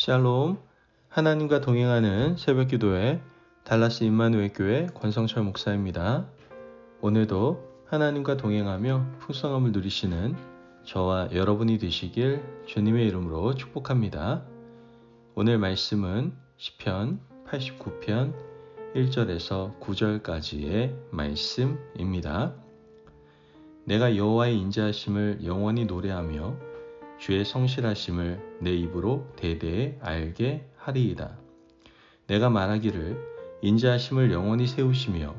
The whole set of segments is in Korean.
샬롬, 하나님과 동행하는 새벽기도회 달라스 임마누엘 교회 권성철 목사입니다. 오늘도 하나님과 동행하며 풍성함을 누리시는 저와 여러분이 되시길 주님의 이름으로 축복합니다. 오늘 말씀은 시편 89편 1절에서 9절까지의 말씀입니다. 내가 여호와의 인자하심을 영원히 노래하며 주의 성실하심을 내 입으로 대대에 알게 하리이다. 내가 말하기를 인자하심을 영원히 세우시며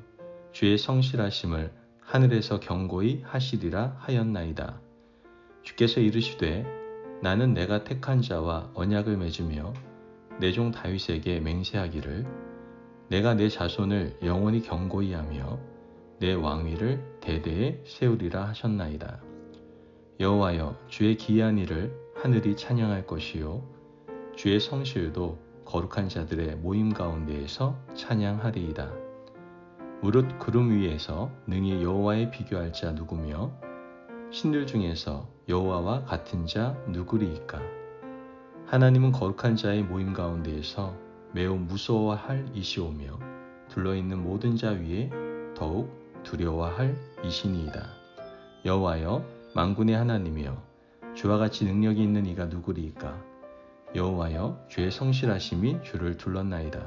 주의 성실하심을 하늘에서 경고히 하시리라 하였나이다. 주께서 이르시되 나는 내가 택한 자와 언약을 맺으며 내 종 다윗에게 맹세하기를 내가 내 자손을 영원히 경고히 하며 내 왕위를 대대에 세우리라 하셨나이다. 여호와여, 주의 기이한 일을 하늘이 찬양할 것이요 주의 성실도 거룩한 자들의 모임 가운데에서 찬양하리이다. 무릇 구름 위에서 능히 여호와에 비교할 자 누구며 신들 중에서 여호와와 같은 자 누구리이까? 하나님은 거룩한 자의 모임 가운데에서 매우 무서워할 이시오며 둘러있는 모든 자 위에 더욱 두려워할 이시니이다. 여호와여, 만군의 하나님이여, 주와 같이 능력이 있는 이가 누구리이까? 여호와여, 주의 성실하심이 주를 둘렀나이다.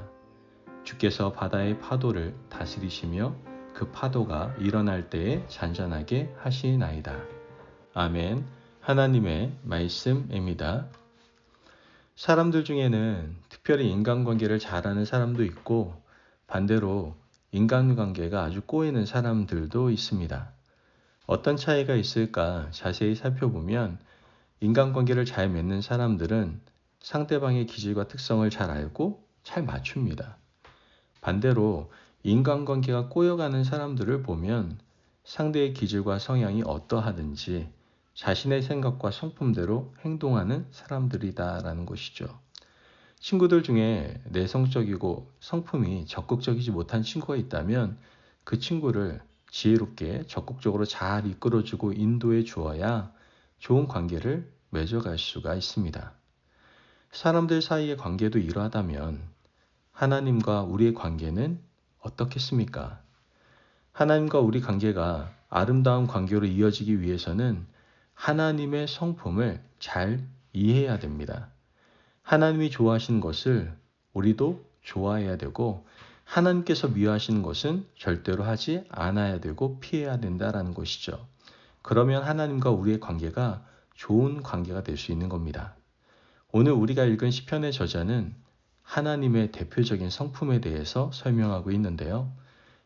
주께서 바다의 파도를 다스리시며 그 파도가 일어날 때에 잔잔하게 하시나이다. 아멘. 하나님의 말씀입니다. 사람들 중에는 특별히 인간관계를 잘하는 사람도 있고 반대로 인간관계가 아주 꼬이는 사람들도 있습니다. 어떤 차이가 있을까 자세히 살펴보면 인간관계를 잘 맺는 사람들은 상대방의 기질과 특성을 잘 알고 잘 맞춥니다. 반대로 인간관계가 꼬여가는 사람들을 보면 상대의 기질과 성향이 어떠하든지 자신의 생각과 성품대로 행동하는 사람들이다라는 것이죠. 친구들 중에 내성적이고 성품이 적극적이지 못한 친구가 있다면 그 친구를 지혜롭게 적극적으로 잘 이끌어주고 인도해 주어야 좋은 관계를 맺어갈 수가 있습니다. 사람들 사이의 관계도 이러하다면 하나님과 우리의 관계는 어떻겠습니까? 하나님과 우리 관계가 아름다운 관계로 이어지기 위해서는 하나님의 성품을 잘 이해해야 됩니다. 하나님이 좋아하시는 것을 우리도 좋아해야 되고 하나님께서 미워하시는 것은 절대로 하지 않아야 되고 피해야 된다라는 것이죠. 그러면 하나님과 우리의 관계가 좋은 관계가 될 수 있는 겁니다. 오늘 우리가 읽은 시편의 저자는 하나님의 대표적인 성품에 대해서 설명하고 있는데요.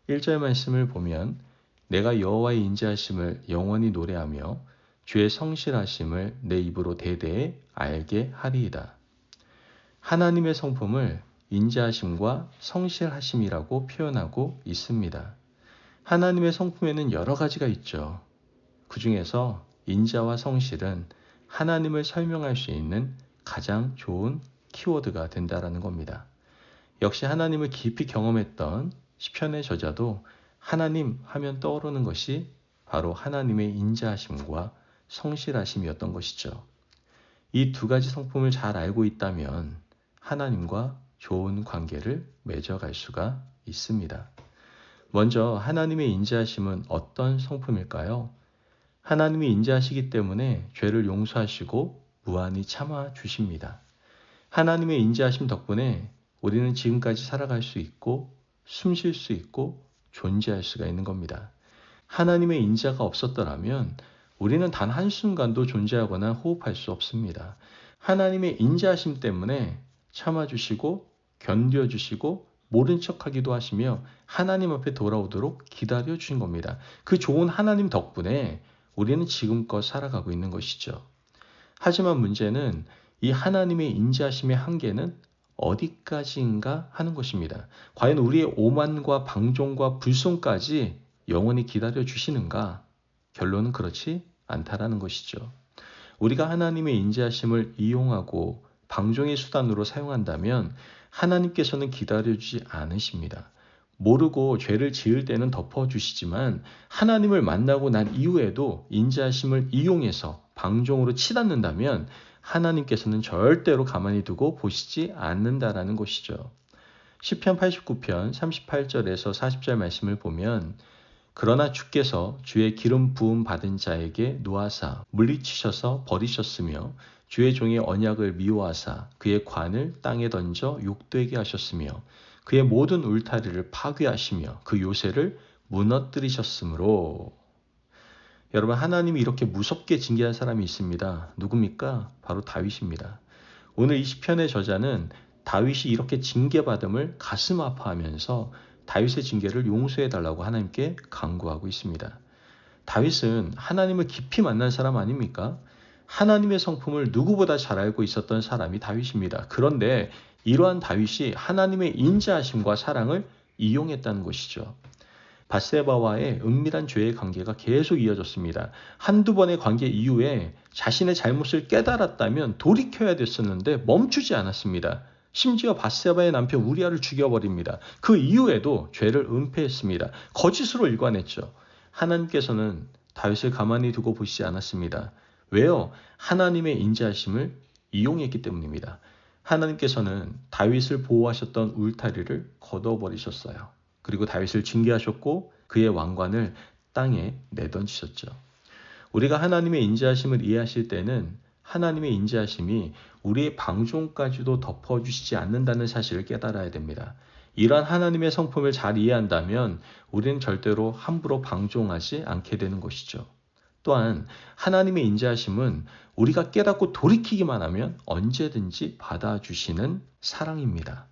1절 말씀을 보면 내가 여호와의 인자하심을 영원히 노래하며 주의 성실하심을 내 입으로 대대에 알게 하리이다. 하나님의 성품을 인자하심과 성실하심이라고 표현하고 있습니다. 하나님의 성품에는 여러 가지가 있죠. 그 중에서 인자와 성실은 하나님을 설명할 수 있는 가장 좋은 키워드가 된다라는 겁니다. 역시 하나님을 깊이 경험했던 시편의 저자도 하나님 하면 떠오르는 것이 바로 하나님의 인자하심과 성실하심이었던 것이죠. 이 두 가지 성품을 잘 알고 있다면 하나님과 좋은 관계를 맺어갈 수가 있습니다. 먼저 하나님의 인자하심은 어떤 성품일까요? 하나님이 인자하시기 때문에 죄를 용서하시고 무한히 참아 주십니다. 하나님의 인자하심 덕분에 우리는 지금까지 살아갈 수 있고 숨 쉴 수 있고 존재할 수가 있는 겁니다. 하나님의 인자가 없었더라면 우리는 단 한순간도 존재하거나 호흡할 수 없습니다. 하나님의 인자하심 때문에 참아주시고 견뎌주시고 모른 척하기도 하시며 하나님 앞에 돌아오도록 기다려주신 겁니다. 그 좋은 하나님 덕분에 우리는 지금껏 살아가고 있는 것이죠. 하지만 문제는 이 하나님의 인자하심의 한계는 어디까지인가 하는 것입니다. 과연 우리의 오만과 방종과 불송까지 영원히 기다려주시는가? 결론은 그렇지 않다라는 것이죠. 우리가 하나님의 인자하심을 이용하고 방종의 수단으로 사용한다면 하나님께서는 기다려주지 않으십니다. 모르고 죄를 지을 때는 덮어주시지만 하나님을 만나고 난 이후에도 인자하심을 이용해서 방종으로 치닫는다면 하나님께서는 절대로 가만히 두고 보시지 않는다라는 것이죠. 시편 89편 38절에서 40절 말씀을 보면 그러나 주께서 주의 기름 부음 받은 자에게 노하사 물리치셔서 버리셨으며 주의 종의 언약을 미워하사 그의 관을 땅에 던져 욕되게 하셨으며 그의 모든 울타리를 파괴하시며 그 요새를 무너뜨리셨으므로. 여러분, 하나님이 이렇게 무섭게 징계한 사람이 있습니다. 누굽니까? 바로 다윗입니다. 오늘 이 시편의 저자는 다윗이 이렇게 징계받음을 가슴 아파하면서 다윗의 징계를 용서해달라고 하나님께 간구하고 있습니다. 다윗은 하나님을 깊이 만난 사람 아닙니까? 하나님의 성품을 누구보다 잘 알고 있었던 사람이 다윗입니다. 그런데 이러한 다윗이 하나님의 인자하심과 사랑을 이용했다는 것이죠. 밧세바와의 은밀한 죄의 관계가 계속 이어졌습니다. 한두 번의 관계 이후에 자신의 잘못을 깨달았다면 돌이켜야 됐었는데 멈추지 않았습니다. 심지어 밧세바의 남편 우리아를 죽여버립니다. 그 이후에도 죄를 은폐했습니다. 거짓으로 일관했죠. 하나님께서는 다윗을 가만히 두고 보시지 않았습니다. 왜요? 하나님의 인자하심을 이용했기 때문입니다. 하나님께서는 다윗을 보호하셨던 울타리를 걷어버리셨어요. 그리고 다윗을 징계하셨고 그의 왕관을 땅에 내던지셨죠. 우리가 하나님의 인자하심을 이해하실 때는 하나님의 인자하심이 우리의 방종까지도 덮어주시지 않는다는 사실을 깨달아야 됩니다. 이러한 하나님의 성품을 잘 이해한다면 우리는 절대로 함부로 방종하지 않게 되는 것이죠. 또한 하나님의 인자하심은 우리가 깨닫고 돌이키기만 하면 언제든지 받아주시는 사랑입니다.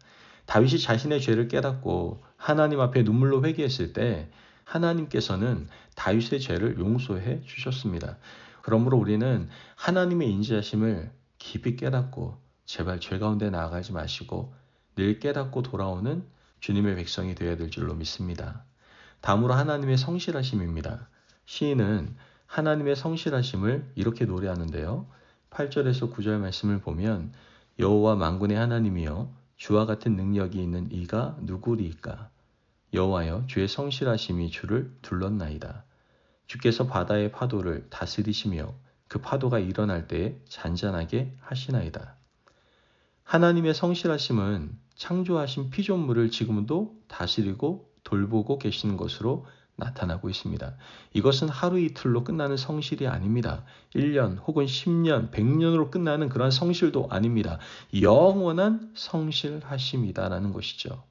다윗이 자신의 죄를 깨닫고 하나님 앞에 눈물로 회개했을 때 하나님께서는 다윗의 죄를 용서해 주셨습니다. 그러므로 우리는 하나님의 인자하심을 깊이 깨닫고 제발 죄 가운데 나아가지 마시고 늘 깨닫고 돌아오는 주님의 백성이 되어야 될 줄로 믿습니다. 다음으로 하나님의 성실하심입니다. 시인은 하나님의 성실하심을 이렇게 노래하는데요. 8절에서 9절 말씀을 보면 여호와 만군의 하나님이여 주와 같은 능력이 있는 이가 누구리이까? 여호와여 주의 성실하심이 주를 둘렀나이다. 주께서 바다의 파도를 다스리시며 그 파도가 일어날 때에 잔잔하게 하시나이다. 하나님의 성실하심은 창조하신 피조물을 지금도 다스리고 돌보고 계시는 것으로 나타나고 있습니다. 이것은 하루 이틀로 끝나는 성실이 아닙니다. 1년 혹은 10년, 100년으로 끝나는 그런 성실도 아닙니다. 영원한 성실하심이다라는 것이죠.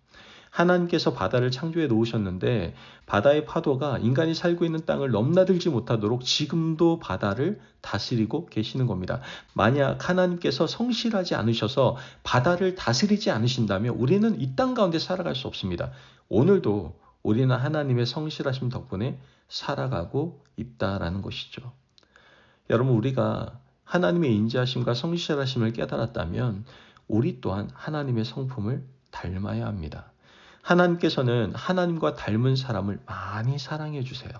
하나님께서 바다를 창조해 놓으셨는데 바다의 파도가 인간이 살고 있는 땅을 넘나들지 못하도록 지금도 바다를 다스리고 계시는 겁니다. 만약 하나님께서 성실하지 않으셔서 바다를 다스리지 않으신다면 우리는 이 땅 가운데 살아갈 수 없습니다. 오늘도 우리는 하나님의 성실하심 덕분에 살아가고 있다라는 것이죠. 여러분, 우리가 하나님의 인자하심과 성실하심을 깨달았다면 우리 또한 하나님의 성품을 닮아야 합니다. 하나님께서는 하나님과 닮은 사람을 많이 사랑해 주세요.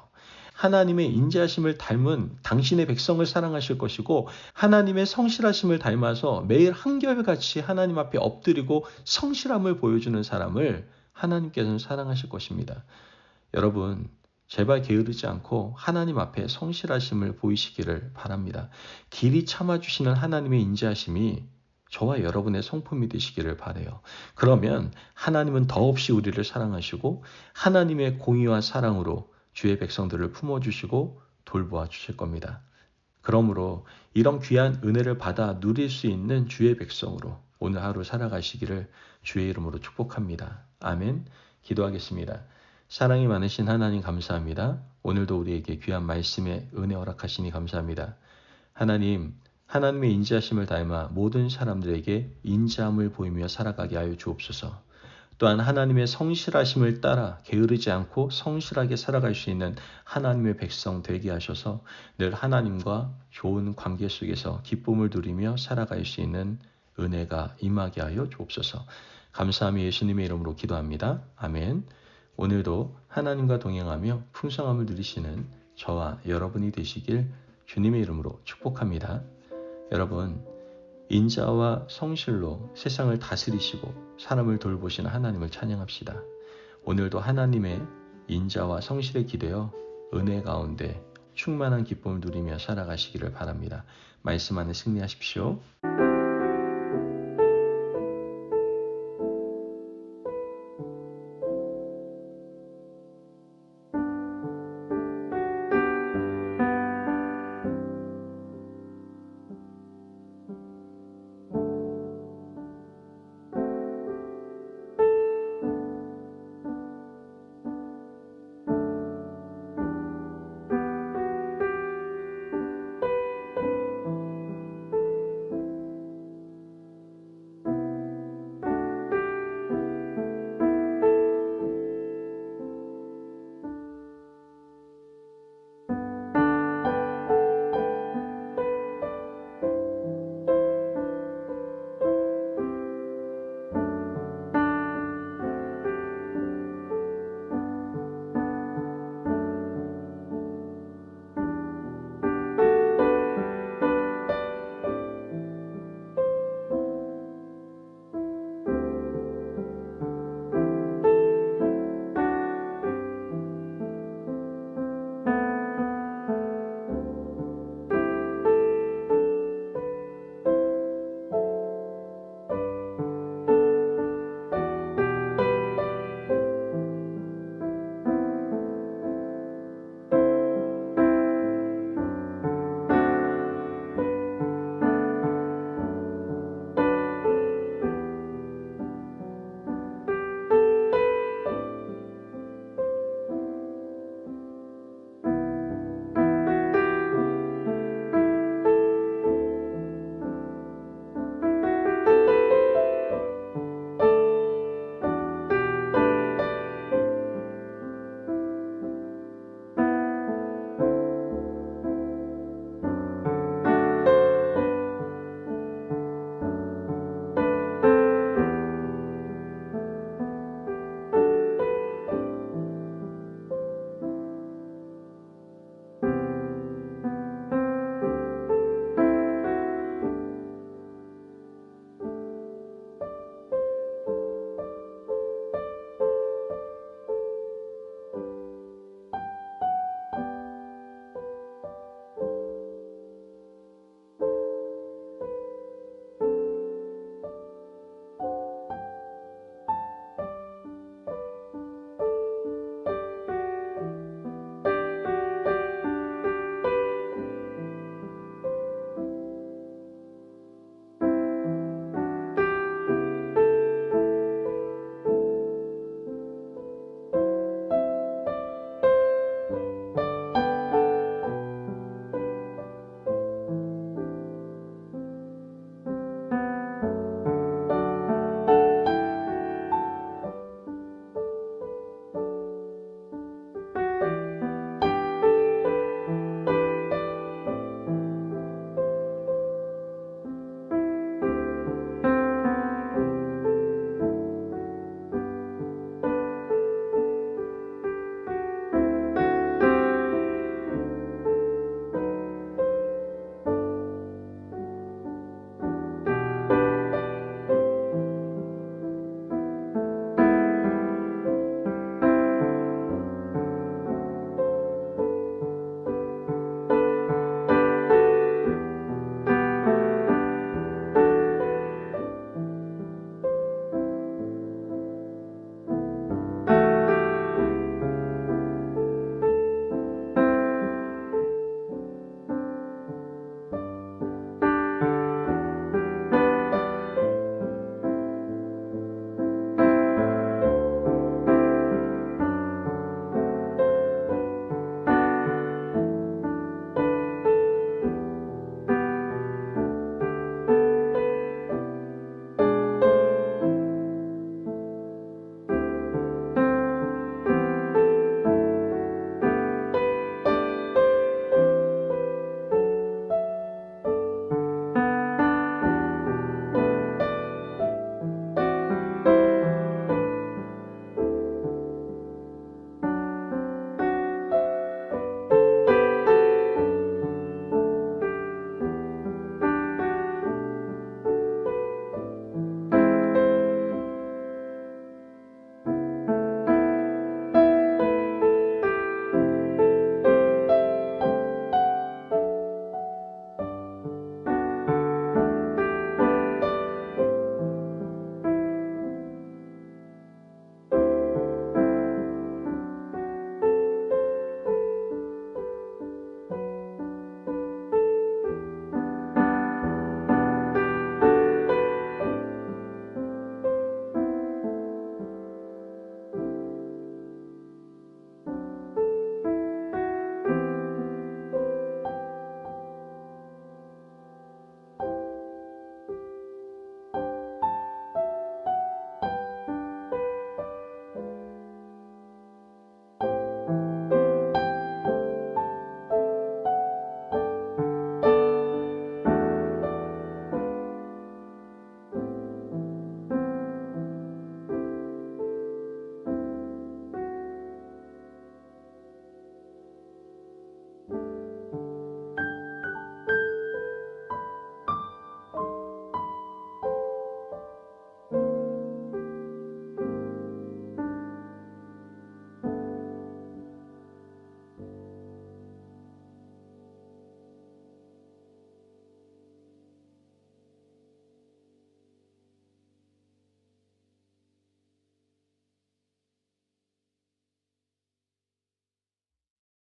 하나님의 인자하심을 닮은 당신의 백성을 사랑하실 것이고 하나님의 성실하심을 닮아서 매일 한결같이 하나님 앞에 엎드리고 성실함을 보여주는 사람을 하나님께서는 사랑하실 것입니다. 여러분, 제발 게으르지 않고 하나님 앞에 성실하심을 보이시기를 바랍니다. 길이 참아주시는 하나님의 인자하심이 저와 여러분의 성품이 되시기를 바라요. 그러면 하나님은 더없이 우리를 사랑하시고 하나님의 공의와 사랑으로 주의 백성들을 품어주시고 돌보아 주실 겁니다. 그러므로 이런 귀한 은혜를 받아 누릴 수 있는 주의 백성으로 오늘 하루 살아가시기를 주의 이름으로 축복합니다. 아멘. 기도하겠습니다. 사랑이 많으신 하나님 감사합니다. 오늘도 우리에게 귀한 말씀에 은혜 허락하시니 감사합니다. 하나님, 하나님의 인자하심을 닮아 모든 사람들에게 인자함을 보이며 살아가게 하여 주옵소서. 또한 하나님의 성실하심을 따라 게으르지 않고 성실하게 살아갈 수 있는 하나님의 백성 되게 하셔서 늘 하나님과 좋은 관계 속에서 기쁨을 누리며 살아갈 수 있는 은혜가 임하게 하여 주옵소서. 감사함이 예수님의 이름으로 기도합니다. 아멘. 오늘도 하나님과 동행하며 풍성함을 누리시는 저와 여러분이 되시길 주님의 이름으로 축복합니다. 여러분, 인자와 성실로 세상을 다스리시고 사람을 돌보시는 하나님을 찬양합시다. 오늘도 하나님의 인자와 성실에 기대어 은혜 가운데 충만한 기쁨을 누리며 살아가시기를 바랍니다. 말씀 안에 승리하십시오.